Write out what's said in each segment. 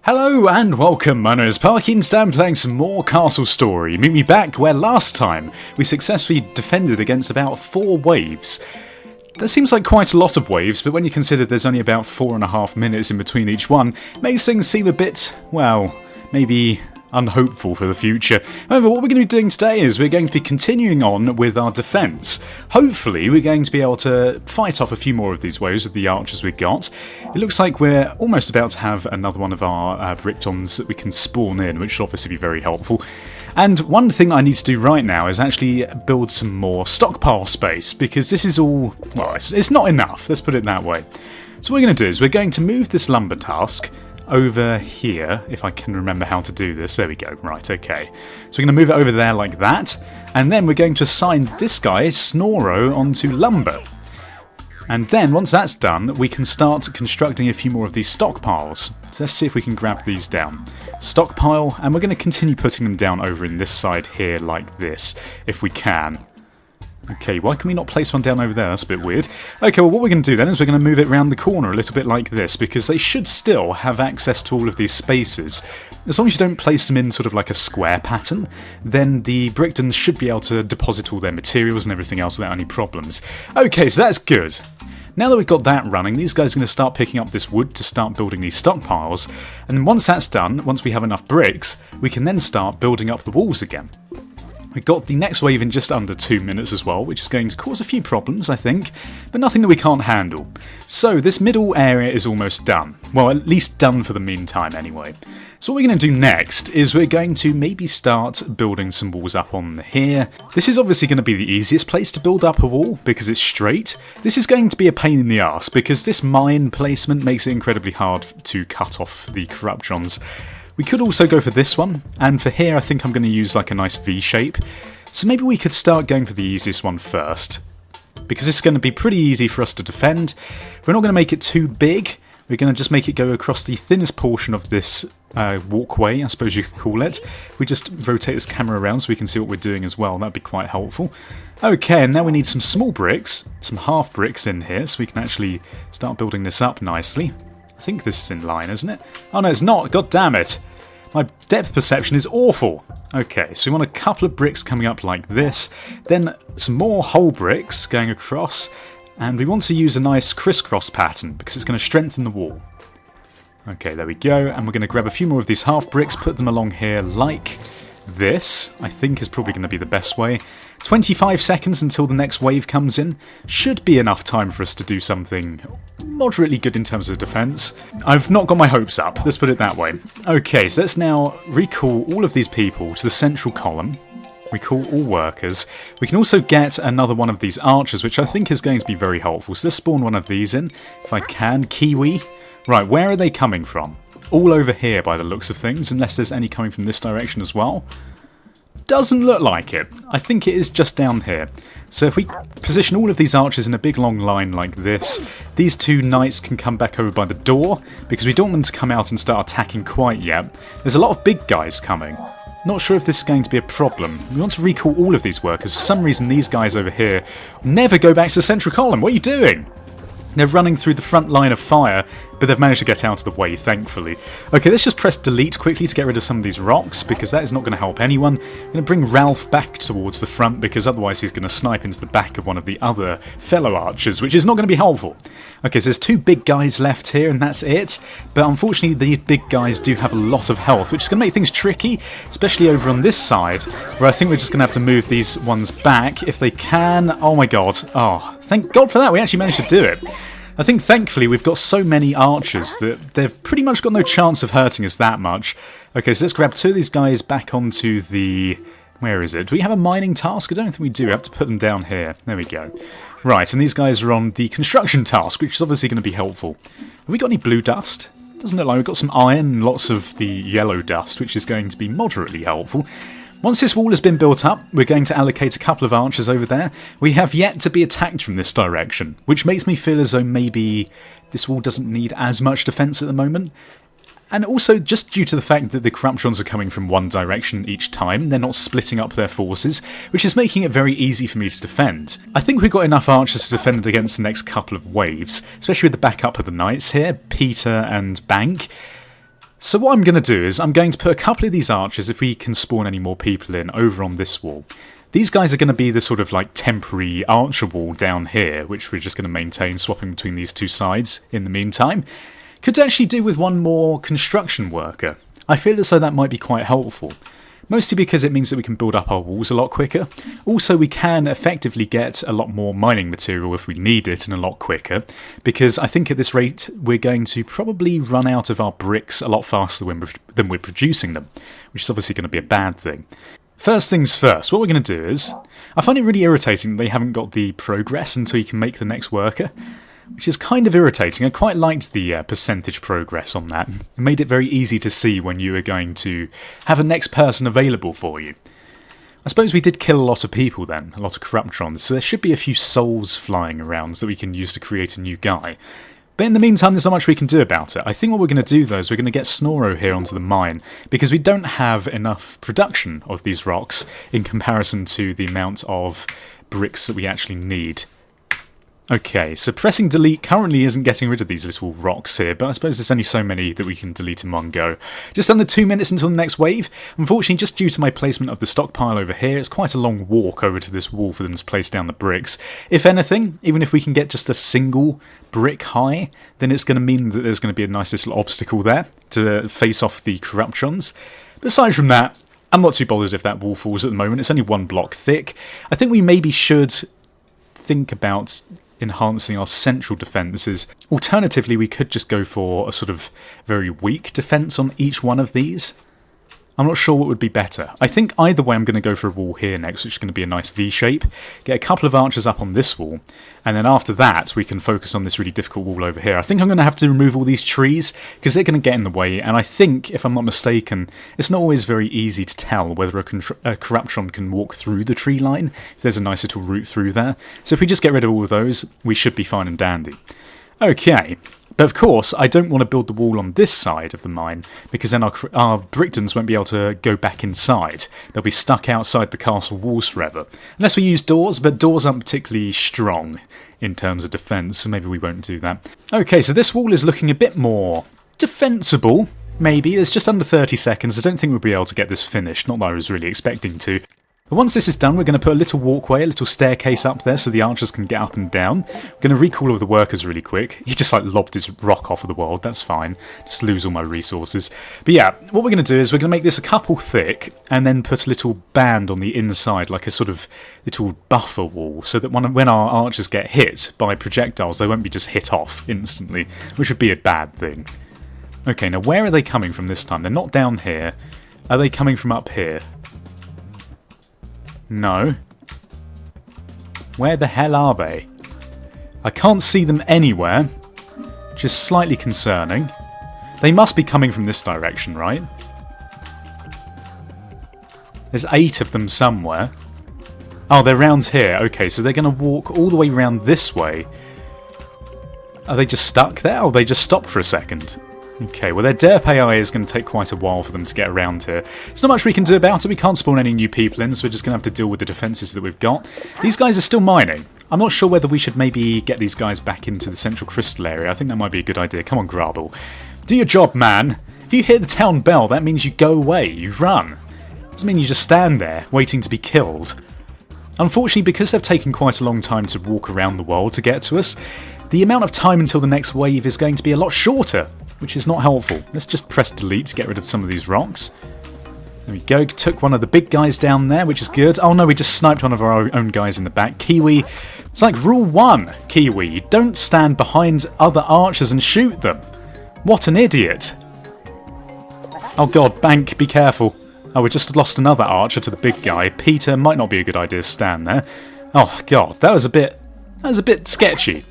Hello and welcome, my name is Parky and I'm playing some more Castle Story. Meet me back where last time we successfully defended against about 4 waves. That seems like quite a lot of waves, but when you consider there's only about 4.5 minutes in between each one, makes things seem a bit, well, maybe unhopeful for the future. However, what we're going to be doing today is we're going to be continuing on with our defence. Hopefully we're going to be able to fight off a few more of these waves with the archers we've got. It looks like we're almost about to have another one of our corruptrons that we can spawn in, which will obviously be very helpful. And one thing I need to do right now is actually build some more stockpile space, because this is all, well, it's not enough, let's put it that way. So what we're going to do is we're going to move this lumber task over here, if I can remember how to do this. There we go. Right, okay. So we're going to move it over there like that, and then we're going to assign this guy, Snoro, onto lumber. And then, once that's done, we can start constructing a few more of these stockpiles. So let's see if we can grab these down. Stockpile, and we're going to continue putting them down over in this side here like this, if we can. Okay, why can we not place one down over there? That's a bit weird. Okay, well what we're going to do then is we're going to move it around the corner a little bit like this, because they should still have access to all of these spaces. As long as you don't place them in sort of like a square pattern, then the Brickdons should be able to deposit all their materials and everything else without any problems. Okay, so that's good. Now that we've got that running, these guys are going to start picking up this wood to start building these stockpiles, and then once that's done, once we have enough bricks, we can then start building up the walls again. We've got the next wave in just under 2 minutes as well, which is going to cause a few problems, I think, but nothing that we can't handle. So this middle area is almost done. Well, at least done for the meantime anyway. So what we're going to do next is we're going to maybe start building some walls up on here. This is obviously going to be the easiest place to build up a wall because it's straight. This is going to be a pain in the arse because this mine placement makes it incredibly hard to cut off the corruptrons. We could also go for this one, and for here I think I'm going to use like a nice V shape. So maybe we could start going for the easiest one first, because it's going to be pretty easy for us to defend. We're not going to make it too big, we're going to just make it go across the thinnest portion of this walkway, I suppose you could call it. We just rotate this camera around so we can see what we're doing as well, that'd be quite helpful. Okay, and now we need some small bricks, some half bricks in here, so we can actually start building this up nicely. I think this is in line, isn't it? Oh no, it's not. God damn it. My depth perception is awful. Okay, so we want a couple of bricks coming up like this, then some more whole bricks going across, and we want to use a nice crisscross pattern because it's going to strengthen the wall. Okay, there we go, and we're going to grab a few more of these half bricks, put them along here like this, I think is probably going to be the best way. 25 seconds until the next wave comes in. Should be enough time for us to do something moderately good in terms of defence. I've not got my hopes up, let's put it that way. Okay, so let's now recall all of these people to the central column. Recall all workers. We can also get another one of these archers, which I think is going to be very helpful. So let's spawn one of these in, if I can. Kiwi. Right, where are they coming from? All over here by the looks of things, unless there's any coming from this direction as well. Doesn't look like it. I think it is just down here. So if we position all of these archers in a big long line like this, these 2 knights can come back over by the door, because we don't want them to come out and start attacking quite yet. There's a lot of big guys coming. Not sure if this is going to be a problem. We want to recall all of these workers. For some reason these guys over here never go back to the central column. What are you doing? They're running through the front line of fire, but they've managed to get out of the way, thankfully. Okay, let's just press delete quickly to get rid of some of these rocks, because that is not going to help anyone. I'm going to bring Ralph back towards the front, because otherwise he's going to snipe into the back of one of the other fellow archers, which is not going to be helpful. Okay, so there's 2 big guys left here, and that's it. But unfortunately, the big guys do have a lot of health, which is going to make things tricky, especially over on this side, where I think we're just going to have to move these ones back if they can. Oh my god. Oh, thank God for that. We actually managed to do it. I think thankfully we've got so many archers that they've pretty much got no chance of hurting us that much. Okay, so let's grab 2 of these guys back onto the... Where is it? Do we have a mining task? I don't think we do. We have to put them down here. There we go. Right, and these guys are on the construction task, which is obviously going to be helpful. Have we got any blue dust? Doesn't look like we've got some iron and lots of the yellow dust, which is going to be moderately helpful. Once this wall has been built up, we're going to allocate a couple of archers over there. We have yet to be attacked from this direction, which makes me feel as though maybe this wall doesn't need as much defence at the moment. And also, just due to the fact that the corruptrons are coming from one direction each time, they're not splitting up their forces, which is making it very easy for me to defend. I think we've got enough archers to defend against the next couple of waves, especially with the backup of the knights here, Peter and Bank. So what I'm going to do is I'm going to put a couple of these archers, if we can spawn any more people in, over on this wall. These guys are going to be the sort of like temporary archer wall down here, which we're just going to maintain, swapping between these two sides in the meantime. Could actually do with one more construction worker. I feel as though that might be quite helpful. Mostly because it means that we can build up our walls a lot quicker. Also, we can effectively get a lot more mining material if we need it and a lot quicker. Because I think at this rate, we're going to probably run out of our bricks a lot faster than we're producing them. Which is obviously going to be a bad thing. First things first, what we're going to do is... I find it really irritating that they haven't got the progress until you can make the next worker. Which is kind of irritating. I quite liked the percentage progress on that. It made it very easy to see when you were going to have a next person available for you. I suppose we did kill a lot of people then, a lot of corruptrons, so there should be a few souls flying around that we can use to create a new guy. But in the meantime, there's not much we can do about it. I think what we're going to do though is we're going to get Snoro here onto the mine, because we don't have enough production of these rocks in comparison to the amount of bricks that we actually need. Okay, so pressing delete currently isn't getting rid of these little rocks here, but I suppose there's only so many that we can delete in one go. Just under 2 minutes until the next wave. Unfortunately, just due to my placement of the stockpile over here, it's quite a long walk over to this wall for them to place down the bricks. If anything, even if we can get just a single brick high, then it's going to mean that there's going to be a nice little obstacle there to face off the corruptrons. But aside from that, I'm not too bothered if that wall falls at the moment. It's only 1 block thick. I think we maybe should think about enhancing our central defences. Alternatively, we could just go for a sort of very weak defence on each one of these. I'm not sure what would be better. I think either way I'm going to go for a wall here next, which is going to be a nice V-shape. Get a couple of archers up on this wall, and then after that we can focus on this really difficult wall over here. I think I'm going to have to remove all these trees, because they're going to get in the way, and I think, if I'm not mistaken, it's not always very easy to tell whether a corruptron can walk through the tree line, if there's a nice little route through there. So if we just get rid of all of those, we should be fine and dandy. Okay. But of course, I don't want to build the wall on this side of the mine, because then our Bricktons won't be able to go back inside. They'll be stuck outside the castle walls forever. Unless we use doors, but doors aren't particularly strong in terms of defence, so maybe we won't do that. Okay, so this wall is looking a bit more defensible, maybe. There's just under 30 seconds. I don't think we'll be able to get this finished, not that I was really expecting to. But once this is done, we're going to put a little walkway, a little staircase up there so the archers can get up and down. We're going to recall all of the workers really quick. He just like lobbed his rock off of the world, that's fine. Just lose all my resources. But yeah, what we're going to do is we're going to make this a couple thick and then put a little band on the inside, like a sort of little buffer wall, so that when our archers get hit by projectiles, they won't be just hit off instantly, which would be a bad thing. Okay, now where are they coming from this time? They're not down here. Are they coming from up here? No. Where the hell are they? I can't see them anywhere, which is slightly concerning. They must be coming from this direction, right? There's 8 of them somewhere. Oh, they're round here. Okay, so they're going to walk all the way round this way. Are they just stuck there? Oh, they just stopped for a second. Okay, well their derp AI is going to take quite a while for them to get around here. There's not much we can do about it. We can't spawn any new people in, so we're just going to have to deal with the defences that we've got. These guys are still mining. I'm not sure whether we should maybe get these guys back into the central crystal area. I think that might be a good idea. Come on, Grabble. Do your job, man. If you hear the town bell, that means you go away. You run. Doesn't mean you just stand there, waiting to be killed. Unfortunately, because they've taken quite a long time to walk around the world to get to us, the amount of time until the next wave is going to be a lot shorter, which is not helpful. Let's just press delete to get rid of some of these rocks. There we go, took one of the big guys down there, which is good. Oh no, we just sniped one of our own guys in the back. Kiwi, it's like rule 1, Kiwi, don't stand behind other archers and shoot them. What an idiot. Oh god, Bank, be careful. Oh, we just lost another archer to the big guy. Peter, might not be a good idea to stand there. Oh god, that was a bit sketchy.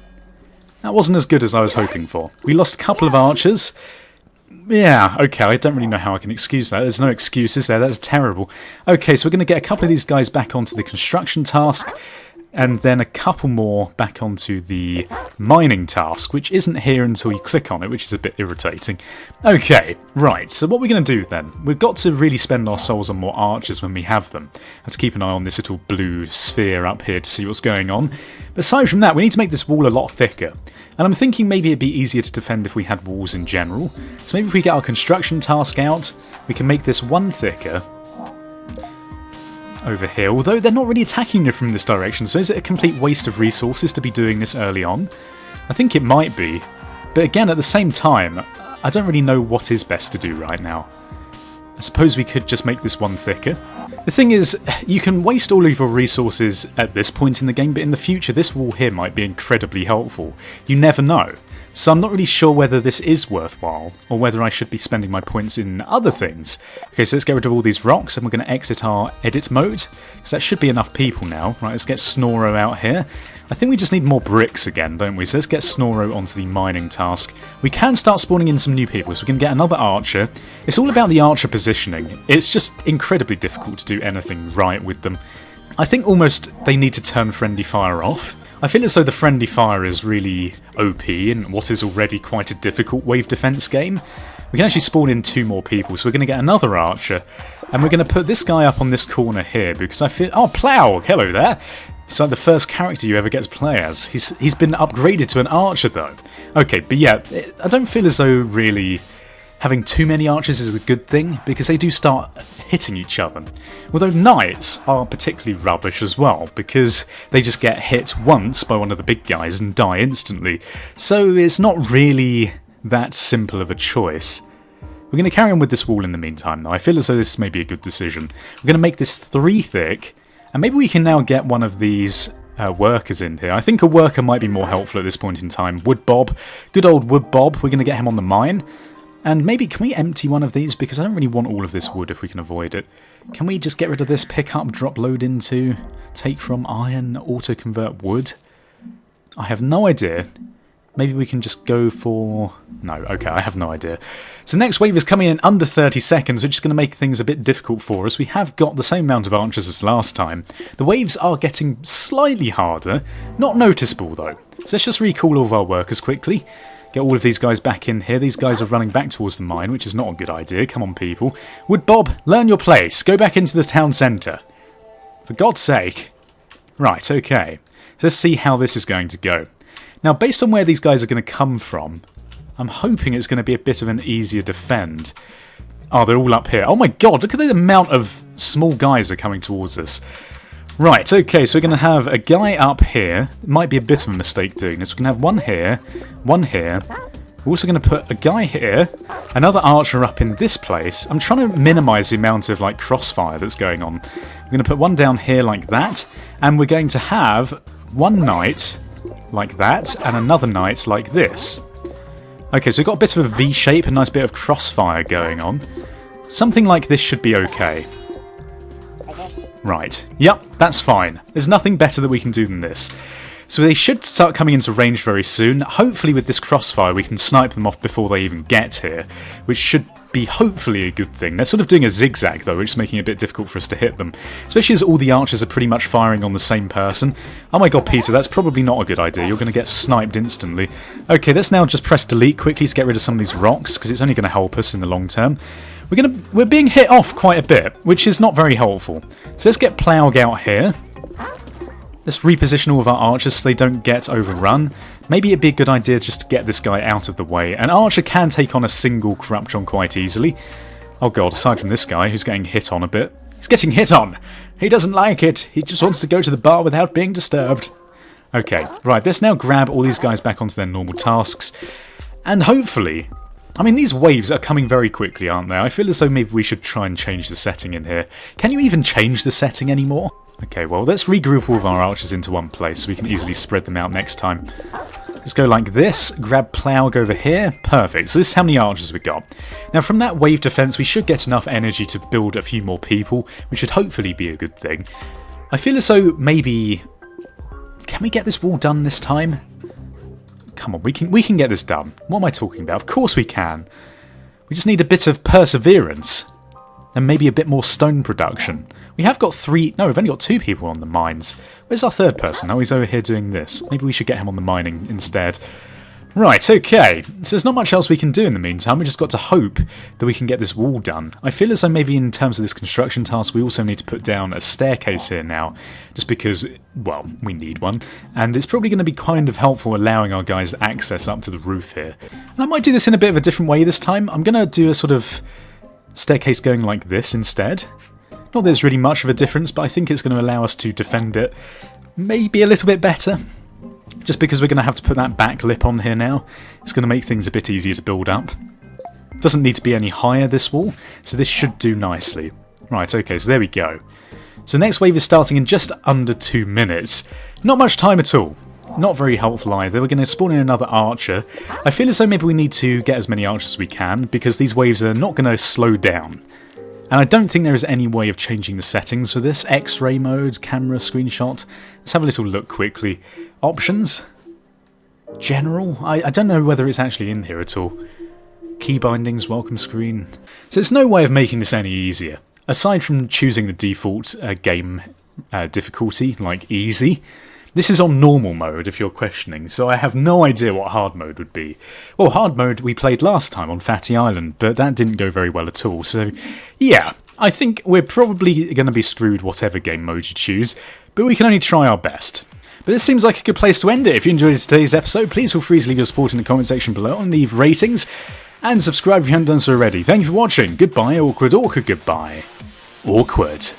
That wasn't as good as I was hoping for. We lost a couple of archers. Yeah, okay, I don't really know how I can excuse that. There's no excuses there, that's terrible. Okay, so we're going to get a couple of these guys back onto the construction task. and then a couple more back onto the mining task, which isn't here until you click on it, which is a bit irritating. Okay, right, so what we're going to do then, we've got to really spend our souls on more archers when we have them. I have to keep an eye on this little blue sphere up here to see what's going on. But aside from that, we need to make this wall a lot thicker. And I'm thinking maybe it'd be easier to defend if we had walls in general. So maybe if we get our construction task out, we can make this one thicker over here, although they're not really attacking you from this direction, so is it a complete waste of resources to be doing this early on? I think it might be, but again, at the same time, I don't really know what is best to do right now. I suppose we could just make this one thicker. The thing is, you can waste all of your resources at this point in the game, but in the future this wall here might be incredibly helpful. You never know. So I'm not really sure whether this is worthwhile, or whether I should be spending my points in other things. Okay, so let's get rid of all these rocks, and we're going to exit our edit mode, because that should be enough people now. Right, let's get Snoro out here. I think we just need more bricks again, don't we? So let's get Snoro onto the mining task. We can start spawning in some new people, so we can get another archer. It's all about the archer positioning. It's just incredibly difficult to do anything right with them. I think almost they need to turn friendly fire off. I feel as though the friendly fire is really OP in what is already quite a difficult wave defense game. We can actually spawn in 2 more people, so we're going to get another archer. And we're going to put this guy up on this corner here, because I feel... Oh, Ploug! Hello there! It's like the first character you ever get to play as. He's been upgraded to an archer, though. Okay, but yeah, I don't feel as though really having too many archers is a good thing, because they do start hitting each other. Although knights are particularly rubbish as well, because they just get hit once by one of the big guys and die instantly. So it's not really that simple of a choice. We're going to carry on with this wall in the meantime, though. I feel as though this may be a good decision. We're going to make this 3 thick, and maybe we can now get one of these workers in here. I think a worker might be more helpful at this point in time. Wood Bob. Good old Wood Bob. We're going to get him on the mine. And maybe, can we empty one of these? Because I don't really want all of this wood if we can avoid it. Can we just get rid of this? Pick up, drop load into, take from iron, auto-convert wood? I have no idea. Maybe we can just go for... No, okay, I have no idea. So next wave is coming in under 30 seconds, which is going to make things a bit difficult for us. We have got the same amount of archers as last time. The waves are getting slightly harder. Not noticeable, though. So let's just recall all of our workers quickly. Get all of these guys back in here. These guys are running back towards the mine, which is not a good idea. Come on, people. Wood Bob, learn your place. Go back into the town centre. For God's sake. Right, okay. So let's see how this is going to go. Now, based on where these guys are going to come from, I'm hoping it's going to be a bit of an easier defend. Oh, they're all up here. Oh my God, look at the amount of small guys that are coming towards us. Right, okay, so we're going to have a guy up here. It might be a bit of a mistake doing this. We can have one here, one here. We're also going to put a guy here, another archer up in this place. I'm trying to minimise the amount of like crossfire that's going on. We're going to put one down here like that, and we're going to have one knight like that, and another knight like this. Okay, so we've got a bit of a V shape, a nice bit of crossfire going on. Something like this should be okay. Right, yep, that's fine. There's nothing better that we can do than this. So they should start coming into range very soon. Hopefully with this crossfire we can snipe them off before they even get here, which should be hopefully a good thing. They're sort of doing a zigzag though, which is making it a bit difficult for us to hit them. Especially as all the archers are pretty much firing on the same person. Oh my God, Peter, that's probably not a good idea. You're going to get sniped instantly. Okay, let's now just press delete quickly to get rid of some of these rocks, because it's only going to help us in the long term. We're being hit off quite a bit, which is not very helpful. So let's get Ploug out here. Let's reposition all of our archers so they don't get overrun. Maybe it'd be a good idea just to get this guy out of the way. An archer can take on a single corruptron quite easily. Oh God, aside from this guy who's getting hit on a bit. He's getting hit on! He doesn't like it! He just wants to go to the bar without being disturbed. Okay, right, let's now grab all these guys back onto their normal tasks. And hopefully... I mean, these waves are coming very quickly, aren't they? I feel as though maybe we should try and change the setting in here. Can you even change the setting anymore? Okay, well, let's regroup all of our archers into one place so we can easily spread them out next time. Let's go like this, grab Ploug over here. Perfect, so this is how many archers we got. Now, from that wave defense, we should get enough energy to build a few more people, which should hopefully be a good thing. I feel as though maybe... Can we get this wall done this time? Come on, we can get this done. What am I talking about? Of course we can. We just need a bit of perseverance. And maybe a bit more stone production. We have got we've only got 2 people on the mines. Where's our third person? Oh, he's over here doing this. Maybe we should get him on the mining instead. Right, okay. So there's not much else we can do in the meantime. We just got to hope that we can get this wall done. I feel as though maybe in terms of this construction task, we also need to put down a staircase here now. Just because, well, we need one. And it's probably going to be kind of helpful allowing our guys access up to the roof here. And I might do this in a bit of a different way this time. I'm going to do a sort of staircase going like this instead. Not that there's really much of a difference, but I think it's going to allow us to defend it maybe a little bit better. Just because we're going to have to put that back lip on here now. It's going to make things a bit easier to build up. Doesn't need to be any higher, this wall, so this should do nicely. Right, okay, so there we go. So the next wave is starting in just under 2 minutes. Not much time at all. Not very helpful either. We're going to spawn in another archer. I feel as though maybe we need to get as many archers as we can, because these waves are not going to slow down. And I don't think there is any way of changing the settings for this. X-ray mode, camera, screenshot. Let's have a little look quickly. Options? General? I don't know whether it's actually in here at all. Key bindings, welcome screen. So there's no way of making this any easier. Aside from choosing the default game difficulty, like easy. This is on normal mode if you're questioning, so I have no idea what hard mode would be. Well, hard mode we played last time on Fatty Island, but that didn't go very well at all, so yeah, I think we're probably going to be screwed whatever game mode you choose, but we can only try our best. But this seems like a good place to end it. If you enjoyed today's episode, please feel free to leave your support in the comment section below and leave ratings, and subscribe if you haven't done so already. Thank you for watching. Goodbye, awkward, goodbye. Awkward.